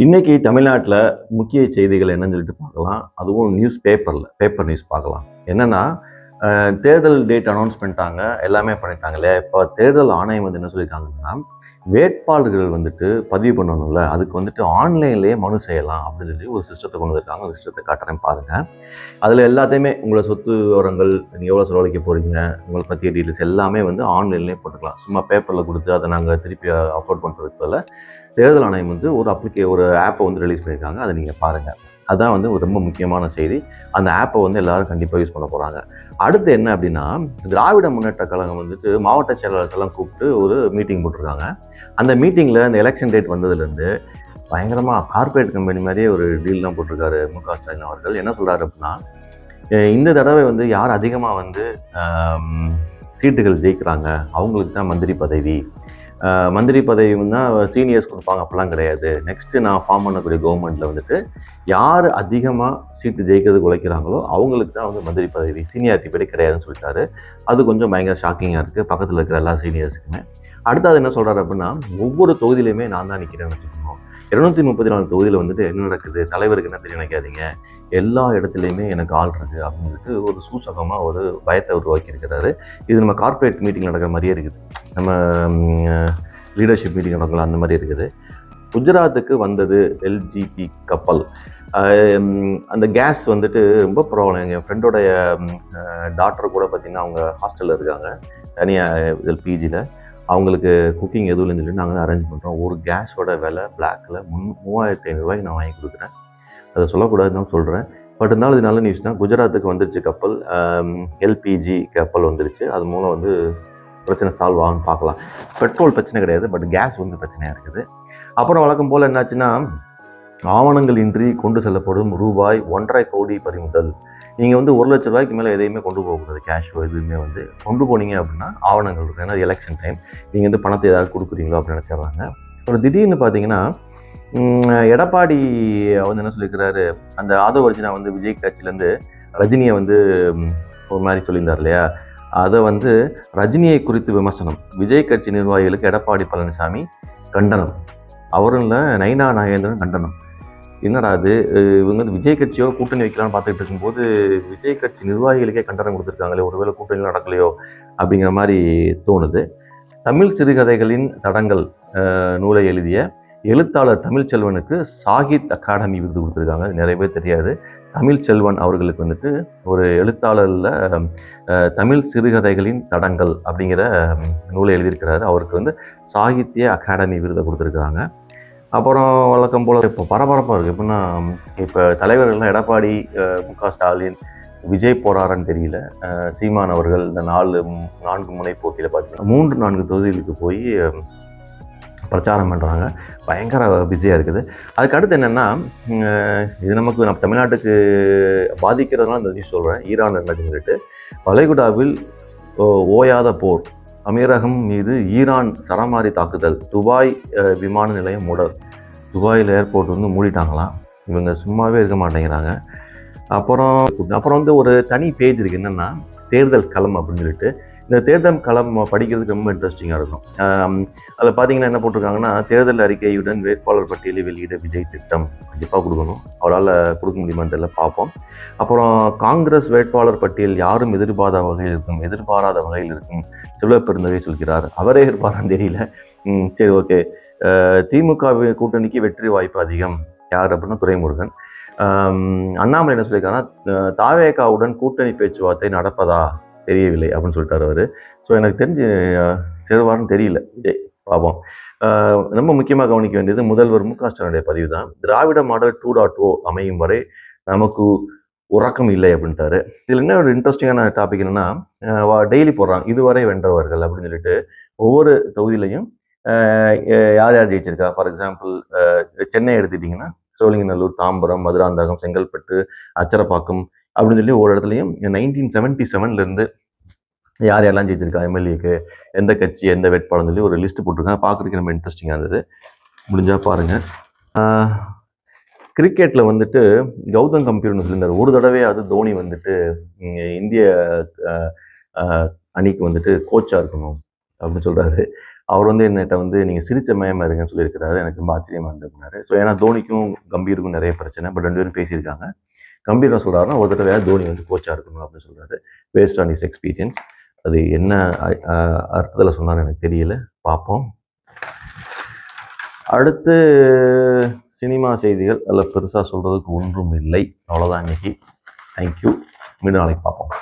இன்னைக்கு தமிழ்நாட்டில் முக்கிய செய்திகள் என்னன்னு சொல்லிட்டு பார்க்கலாம். அதுவும் பேப்பர் நியூஸ் பார்க்கலாம். என்னன்னா தேர்தல் டேட் அனௌன்ஸ் பண்ணிட்டாங்க, எல்லாமே பண்ணிட்டாங்க இல்லையா? இப்போ தேர்தல் ஆணையம் வந்து என்ன சொல்லியிருக்காங்கன்னா, வேட்பாளர்கள் வந்துட்டு பதிவு பண்ணணும்ல, அதுக்கு வந்துட்டு ஆன்லைன்லேயே மனு செய்யலாம் அப்படின்னு சொல்லி ஒரு சிஸ்டத்தை கொண்டு வந்திருக்காங்க. அந்த சிஸ்டத்தை காட்டுறேன் பாருங்க. அதில் எல்லாத்தையுமே உங்களை சொத்து விவரங்கள், நீங்கள் எவ்வளோ செலவழிக்க போகிறீங்க, உங்களை பற்றிய டீட்டெயில்ஸ் எல்லாமே வந்து ஆன்லைன்லேயே போட்டுக்கலாம். சும்மா பேப்பரில் கொடுத்து அதை நாங்கள் திருப்பி அப்லோட் பண்ணுறதுக்கு பதிலா தேர்தல் ஆணையம் வந்து ஒரு ஆப்பை வந்து ரிலீஸ் பண்ணியிருக்காங்க. அதை நீங்கள் பாருங்கள். அதுதான் வந்து ஒரு ரொம்ப முக்கியமான செய்தி. அந்த ஆப்பை வந்து எல்லாரும் கண்டிப்பாக யூஸ் பண்ண போகிறாங்க. அடுத்து என்ன அப்படின்னா, திராவிட முன்னேற்ற கழகம் வந்துட்டு மாவட்ட செயலாளர்கள் எல்லாம் கூப்பிட்டு ஒரு மீட்டிங் போட்டிருக்காங்க. அந்த மீட்டிங்கில் இந்த எலெக்ஷன் டேட் வந்ததுலேருந்து பயங்கரமாக கார்பரேட் கம்பெனி மாதிரியே ஒரு டீல்லாம் போட்டிருக்காரு மு.க. ஸ்டாலின் அவர்கள். என்ன சொல்கிறாரு அப்படின்னா, இந்த தடவை வந்து யார் அதிகமாக வந்து சீட்டுகள் ஜெயிக்கிறாங்க அவங்களுக்கு தான் மந்திரி பதவி. மந்திரி பதவின்னா சீனியர்ஸ் கொடுப்பாங்க, அப்படிலாம் கிடையாது. நெக்ஸ்ட்டு நான் ஃபார்ம் பண்ணக்கூடிய கவர்மெண்ட்டில் வந்துட்டு யார் அதிகமாக சீட்டு ஜெயிக்கிறதுக்கு உழைக்கிறாங்களோ அவங்களுக்கு தான் வந்து மந்திரி பதவி, சீனியாரிட்டி படி கிடையாதுன்னு சொல்லிட்டாரு. அது கொஞ்சம் பயங்கர ஷாக்கிங்காக இருக்குது பக்கத்தில் இருக்கிற எல்லா சீனியர்ஸுக்குமே. அடுத்தது என்ன சொல்கிறாரு அப்படின்னா, ஒவ்வொரு தொகுதியிலையுமே நான் தான் நிற்கிறேன்னு வச்சுக்கணும். 234 தொகுதியில் வந்துட்டு என்ன நடக்குது, தலைவருக்கு என்ன தெரியும் நினைக்காதீங்க, எல்லா இடத்துலையுமே எனக்கு ஆள் இருக்குது அப்படின்னு சொல்லிட்டு ஒரு சூசகமாக ஒரு பயத்தை உருவாக்கியிருக்கிறாரு. இது நம்ம கார்ப்பரேட் மீட்டிங் நடக்கிற மாதிரியே இருக்குது. நம்ம லீடர்ஷிப் மீட்டிங் நடக்கலாம், அந்த மாதிரி இருக்குது. குஜராத்துக்கு வந்தது எல்ஜிபி கப்பல். அந்த கேஸ் வந்துட்டு ரொம்ப ப்ராப்ளம். எங்கள் ஃப்ரெண்டோடைய டாக்டர் கூட பார்த்திங்கன்னா அவங்க ஹாஸ்டலில் இருக்காங்க, தனியாக இதில் பிஜியில். அவங்களுக்கு குக்கிங் எதுவும் இல்லைன்னு சொல்லி நாங்கள் தான் அரேஞ்ச் பண்ணுறோம். ஒரு கேஸோட விலை பிளாக்கில் 3500 நான் வாங்கி கொடுக்குறேன். அதை சொல்லக்கூடாதுன்னு சொல்கிறேன். பட் இருந்தாலும் இது நல்ல நியூஸ் தான். குஜராத்துக்கு வந்துருச்சு கப்பல், எல்பிஜி கப்பல் வந்துருச்சு. அது மூலம் வந்து பிரச்சனை சால்வ் ஆகும்னு பார்க்கலாம். பெட்ரோல் பிரச்சனை கிடையாது, பட் கேஸ் வந்து பிரச்சனையாக இருக்குது. அப்புறம் வழக்கம் போல் என்னாச்சுன்னா, ஆவணங்கள் இன்றி கொண்டு செல்லப்படும் ரூபாய் 1.5 கோடி பறிமுதல். நீங்கள் வந்து 1 லட்ச ரூபாய்க்கு மேலே எதையுமே கொண்டு போகக்கூடாது. கேஷோ எதுவுமே வந்து கொண்டு போனீங்க அப்படின்னா ஆவணங்கள் இருக்கும். ஏன்னா எலெக்ஷன் டைம், நீங்கள் வந்து பணத்தை ஏதாவது கொடுக்குறீங்களோ அப்படின்னு நினச்சிட்றாங்க. ஒரு திடீர்னு பார்த்தீங்கன்னா, எடப்பாடி வந்து என்ன சொல்லியிருக்கிறாரு, அந்த ஆதவ அர்ஜுனா வந்து விஜய் கட்சியிலேருந்து ரஜினியை வந்து ஒரு மாதிரி சொல்லியிருந்தார் இல்லையா? அதை வந்து ரஜினியை குறித்து விமர்சனம். விஜய் கட்சி நிர்வாகிகளுக்கு எடப்பாடி பழனிசாமி கண்டனம். அவரும் இல்லை, நைனா நாகேந்திரன் கண்டனம். என்னடா அது, இவங்க வந்து விஜய் கட்சியோ கூட்டணி வைக்கலான்னு பார்த்துட்டு இருக்கும்போது விஜய் கட்சி நிர்வாகிகளுக்கே கண்டனம் கொடுத்துருக்காங்களே, ஒருவேளை கூட்டணி நடக்கலையோ அப்படிங்கிற மாதிரி தோணுது. தமிழ் சிறுகதைகளின் தடங்கள் நூலை எழுதிய எழுத்தாளர் தமிழ்ச்செல்வனுக்கு சாகித் அகாடமி விருது கொடுத்துருக்காங்க. நிறைய பேர் தெரியாது. தமிழ்ச்செல்வன் அவர்களுக்கு வந்துட்டு ஒரு எழுத்தாளரில் தமிழ் சிறுகதைகளின் தடங்கள் அப்படிங்கிற நூலை எழுதியிருக்கிறாரு. அவருக்கு வந்து சாகித்ய அகாடமி விருதை கொடுத்துருக்குறாங்க. அப்புறம் வழக்கம் போல் இப்போ பரபரப்பாக இருக்குது. எப்படின்னா, இப்போ தலைவர்கள்லாம் எடப்பாடி, மு.க. ஸ்டாலின், விஜய் போறாரான்னு தெரியல. சீமான் அவர்கள் இந்த 4 முனை போட்டியில் பார்த்தீங்கன்னா 3-4 தொகுதிகளுக்கு போய் பிரச்சாரம் பண்ணுறாங்க. பயங்கர பிஸியாக இருக்குது. அதுக்கு அடுத்து என்னென்னா, இது நமக்கு நம்ம தமிழ்நாட்டுக்கு பாதிக்கிறதுனால இந்த நியூஸ் சொல்கிறேன். ஈரான் நடக்குதுன்னு சொல்லிட்டு, வளைகுடாவில் ஓயாத போர், அமீரகம் மீது ஈரான் சரமாரி தாக்குதல், துபாய் விமான நிலையம் மூடல். துபாயில் ஏர்போர்ட் வந்து மூடிட்டாங்களாம். இவங்க சும்மாவே இருக்க மாட்டேங்கிறாங்க. அப்புறம் வந்து ஒரு தனி பேஜ் இருக்குது, என்னென்னா தேர்தல் களம் அப்படின்னு சொல்லிட்டு. இந்த தேர்தல் களம் படிக்கிறதுக்கு ரொம்ப இன்ட்ரெஸ்டிங்காக இருக்கும். அதில் பார்த்தீங்கன்னா என்ன போட்டிருக்காங்கன்னா, தேர்தல் அறிக்கையுடன் வேட்பாளர் பட்டியலை வெளியிட விஜய் திட்டம். கண்டிப்பாக கொடுக்கணும், அவரால் கொடுக்க முடியுமான்னு தெரியல, பார்ப்போம். அப்புறம் காங்கிரஸ் வேட்பாளர் பட்டியல் யாரும் எதிர்பாராத வகையில் இருக்கும் சிவப்பெருந்தகை சொல்கிறார். அவரே எதிர்பாரான்னு தெரியல. சரி, ஓகே. திமுக கூட்டணிக்கு வெற்றி வாய்ப்பு அதிகம். யார் அப்படின்னா துரைமுருகன். அண்ணாமலை என்ன சொல்லியிருக்காங்கன்னா, தாவேகாவுடன் கூட்டணி பேச்சுவார்த்தை நடப்பதா தெரியவில்லை அப்படின்னு சொல்லிட்டார் அவர். ஸோ எனக்கு தெரிஞ்சு சேருவார்னு தெரியல விஜய், பாவம். ரொம்ப முக்கியமாக கவனிக்க வேண்டியது முதல்வர் மு.க. ஸ்டாலினுடைய பதிவு தான். திராவிட மாடல் 2.0 அமையும் வரை நமக்கு உறக்கம் இல்லை அப்படின்ட்டாரு. இதில் என்ன ஒரு இன்ட்ரெஸ்டிங்கான டாபிக் என்னன்னா, டெய்லி போடுறாங்க இதுவரை வென்றவர்கள் அப்படின்னு சொல்லிட்டு. ஒவ்வொரு தொகுதியிலையும் யார் யார் ஜெயிச்சிருக்கா. ஃபார் எக்ஸாம்பிள் சென்னை எடுத்துக்கிட்டிங்கன்னா சோழிங்கநல்லூர், தாம்பரம், மதுராந்தகம், செங்கல்பட்டு, அச்சரப்பாக்கம் அப்படின்னு சொல்லி ஒரு இடத்துலையும் 1977 யார் யாரெல்லாம் ஜெயிச்சிருக்கா, எம்எல்ஏக்கு எந்த கட்சி எந்த வேட்பாளர்னு சொல்லி ஒரு லிஸ்ட் போட்டிருக்காங்க. பார்க்குறதுக்கு ரொம்ப இன்ட்ரெஸ்டிங்காக இருந்தது. முடிஞ்சால் பாருங்கள். கிரிக்கெட்டில் வந்துட்டு கௌதம் கம்பீர்னு சொல்லியிருந்தார், ஒரு தடவையாவது தோனி வந்துட்டு இந்திய அணிக்கு வந்துட்டு கோச்சாக இருக்கணும் அப்படின்னு சொல்கிறாரு. அவர் வந்து என்கிட்ட வந்து நீங்கள் சிரிச்ச மயமாக இருங்கன்னு சொல்லியிருக்கிறாரு. எனக்கு ரொம்ப ஆச்சரியமாக இருந்திருந்தாரு. ஸோ ஏன்னா தோனிக்கும் கம்பீருக்கும் நிறைய பிரச்சனை. பட் 2 பேரும் பேசியிருக்காங்க. கம்பீர் என்ன சொல்கிறாருன்னா, ஒரு தடவை தோனி வந்து கோச்சாக இருக்கணும் அப்படின்னு சொல்கிறாரு. Based on is experience. அது என்ன அர்த்தத்தில் சொன்னான்னு எனக்கு தெரியல. பார்ப்போம். அடுத்து சினிமா செய்திகள் அதில் பெருசாக சொல்கிறதுக்கு ஒன்றும் இல்லை. அவ்வளோதான் இன்னைக்கு. தேங்க்யூ. மீண்டும் நாளைக்கு பார்ப்போம்.